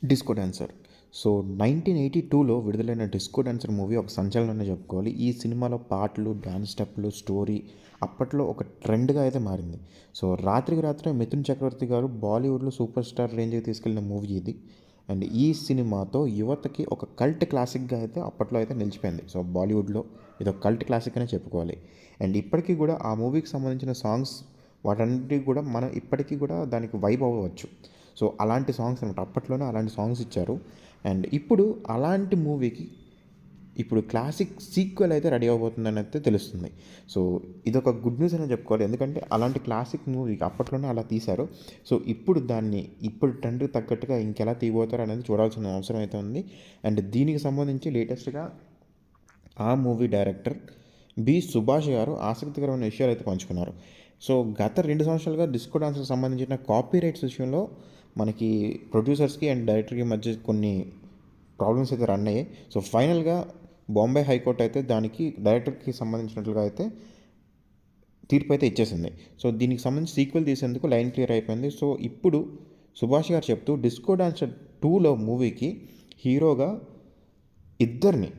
Disco dancer. So 1982లో విడుదలైన disco dancer movie ఒక సంచలనమనే చెప్పుకోవాలి. ఈ సినిమాలో పాటలు, డాన్స్ స్టెప్పులు, స్టోరీ అప్పట్లో ఒక ట్రెండ్‌గా అయితే మారింది. సో రాత్రికి రాత్రే మిథున్ చక్రవర్తి గారు బాలీవుడ్‌లో సూపర్ స్టార్ రేంజ్‌కి తీసుకెళ్ళిన మూవీ ఇది. అండ్ ఈ సినిమాతో యువతకి ఒక కల్ట్ క్లాసిక్‌గా అయితే అప్పట్లో అయితే నిలిచిపోయింది. సో బాలీవుడ్‌లో ఇదొక కల్ట్ క్లాసిక్ అనే చెప్పుకోవాలి. అండ్ ఇప్పటికి కూడా ఆ మూవీకి సంబంధించిన సాంగ్స్ వాటన్నిటికి కూడా మనం ఇప్పటికీ కూడా దానికి వైబ్ అవ్వచ్చు. సో అలాంటి సాంగ్స్ అనమాట. అప్పట్లోనే అలాంటి సాంగ్స్ ఇచ్చారు. అండ్ ఇప్పుడు అలాంటి మూవీకి ఇప్పుడు క్లాసిక్ సీక్వెల్ అయితే రెడీ అవ్వబోతుందని అయితే తెలుస్తుంది. సో ఇదొక గుడ్ న్యూస్ అనే చెప్పుకోవాలి. ఎందుకంటే అలాంటి క్లాసిక్ మూవీకి అప్పట్లోనే అలా తీశారు. సో ఇప్పుడు దాన్ని ఇప్పుడు ట్రెండ్‌కి తగ్గట్టుగా ఇంకెలా తీయబోతారు అనేది చూడాల్సిన అవసరం అయితే ఉంది. అండ్ దీనికి సంబంధించి లేటెస్ట్‌గా ఆ మూవీ డైరెక్టర్ సుభాష్ గారు ఆసక్తికరమైన విషయాలు అయితే పంచుకున్నారు. సో గత 2 సంవత్సరాలుగా డిస్కో డాన్స్‌కి సంబంధించిన కాపీ రైట్స్ విషయంలో మనకి ప్రొడ్యూసర్స్‌కి అండ్ డైరెక్టర్‌కి మధ్య కొన్ని ప్రాబ్లమ్స్ అయితే రన్ అయ్యాయి. సో ఫైనల్‌గా బాంబే హైకోర్ట్ అయితే దానికి డైరెక్టర్‌కి సంబంధించినట్లుగా అయితే తీర్పు అయితే ఇచ్చేసింది. సో దీనికి సంబంధించి సీక్వెల్ తీసేందుకు లైన్ క్లియర్ అయిపోయింది. సో ఇప్పుడు సుభాష్ గారు చెప్తూ డిస్కో డాన్సర్ 2లో మూవీకి హీరోగా ఇద్దరిని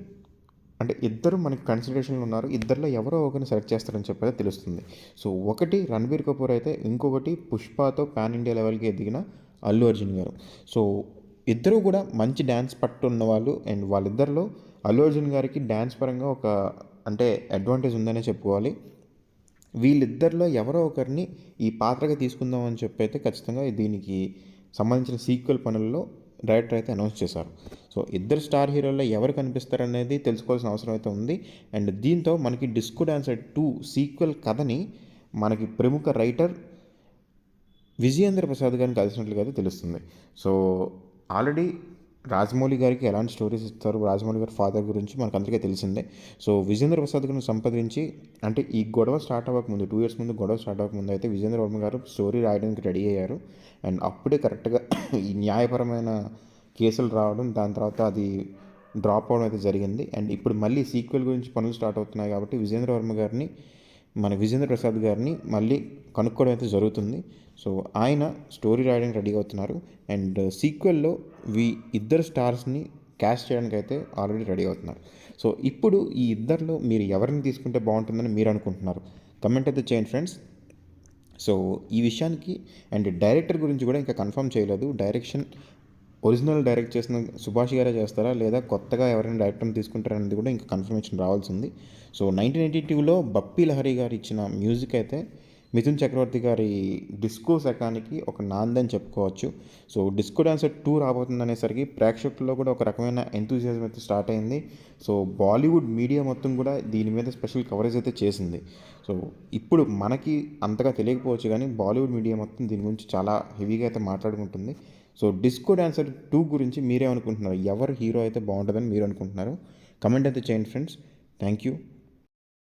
అంటే ఇద్దరు మనకి కన్సిడరేషన్లో ఉన్నారు. ఇద్దరిలో ఎవరో ఒకరిని సెలెక్ట్ చేస్తారని చెప్పి తెలుస్తుంది. సో ఒకటి రణబీర్ కపూర్ అయితే, ఇంకొకటి పుష్పతో పాన్ ఇండియా లెవెల్కి ఎదిగిన అల్లు అర్జున్ గారు. సో ఇద్దరు కూడా మంచి డ్యాన్స్ పట్టు ఉన్నవాళ్ళు. అండ్ వాళ్ళిద్దరిలో అల్లు అర్జున్ గారికి డ్యాన్స్ పరంగా ఒక అంటే అడ్వాంటేజ్ ఉందనే చెప్పుకోవాలి. వీళ్ళిద్దరిలో ఎవరో ఒకరిని ఈ పాత్రగా తీసుకుందాం అని చెప్పి అయితే ఖచ్చితంగా దీనికి సంబంధించిన సీక్వెల్ పనుల్లో డైరెక్టర్ అయితే అనౌన్స్ చేశారు. సో ఇద్దరు స్టార్ హీరోల్లో ఎవరు కనిపిస్తారనేది తెలుసుకోవాల్సిన అవసరం అయితే ఉంది. అండ్ దీంతో మనకి డిస్కో డాన్సర్ 2 సీక్వెల్ కథని మనకి ప్రముఖ రైటర్ విజయేంద్ర ప్రసాద్ గారిని కలిసినట్లుగా అయితే తెలుస్తుంది. సో ఆల్రెడీ రాజమౌళి గారికి ఎలాంటి స్టోరీస్ ఇస్తారు, రాజమౌళి గారి ఫాదర్ గురించి మనకందరికీ తెలిసిందే. సో విజేంద్ర ప్రసాద్ గారిని సంప్రదించి అంటే ఈ గొడవ స్టార్ట్ అవ్వకముందు 2 ఇయర్స్ ముందు గొడవ స్టార్ట్ అవ్వకముందు అయితే విజేంద్ర వర్మ గారు స్టోరీ రాయడానికి రెడీ అయ్యారు. అండ్ అప్పుడే కరెక్ట్గా ఈ న్యాయపరమైన కేసులు రావడం, దాని తర్వాత అది డ్రాప్ అవ్వడం అయితే జరిగింది. అండ్ ఇప్పుడు మళ్ళీ సీక్వెల్ గురించి పనులు స్టార్ట్ అవుతున్నాయి కాబట్టి విజేంద్ర వర్మ గారిని మన విజేంద్ర ప్రసాద్ గారిని మళ్ళీ కనుక్కోవడం అయితే జరుగుతుంది. సో ఆయన స్టోరీ రాయడానికి రెడీ అవుతున్నారు. అండ్ సీక్వెల్లో ఇద్దరు స్టార్స్ని క్యాస్ట్ చేయడానికి అయితే ఆల్రెడీ రెడీ అవుతున్నారు. సో ఇప్పుడు ఈ ఇద్దరిలో మీరు ఎవరిని తీసుకుంటే బాగుంటుందని మీరు అనుకుంటున్నారు? కమెంట్ అయితే చేయండి ఫ్రెండ్స్. సో ఈ విషయానికి అండ్ డైరెక్టర్ గురించి కూడా ఇంకా కన్ఫర్మ్ చేయలేదు. ఒరిజినల్ డైరెక్ట్ చేసిన సుభాష్ గారే చేస్తారా, లేదా కొత్తగా ఎవరైనా డైరెక్టర్ని తీసుకుంటారనేది కూడా ఇంకా కన్ఫర్మేషన్ రావాల్సి ఉంది. సో 1982లో బప్పీ లహరి గారు ఇచ్చిన మ్యూజిక్ అయితే మిథున్ చక్రవర్తి గారి డిస్కో శకానికి ఒక నాంది అని చెప్పుకోవచ్చు. సో డిస్కో డాన్సర్ 2 రాబోతుందనేసరికి ప్రేక్షకుల్లో కూడా ఒక రకమైన ఎంతూజియాజం అయితే స్టార్ట్ అయింది. సో బాలీవుడ్ మీడియా మొత్తం కూడా దీని మీద స్పెషల్ కవరేజ్ అయితే చేసింది. సో ఇప్పుడు మనకి అంతగా తెలియకపోవచ్చు కానీ బాలీవుడ్ మీడియా మొత్తం దీని గురించి చాలా హెవీగా అయితే మాట్లాడుకుంటుంది. సో డిస్కో డాన్సర్ 2 గురించి మీరేమనుకుంటున్నారు? ఎవరు హీరో అయితే బాగుంటుందని మీరు అనుకుంటున్నారు? కమెంట్ అయితే చేయండి ఫ్రెండ్స్. Thank you.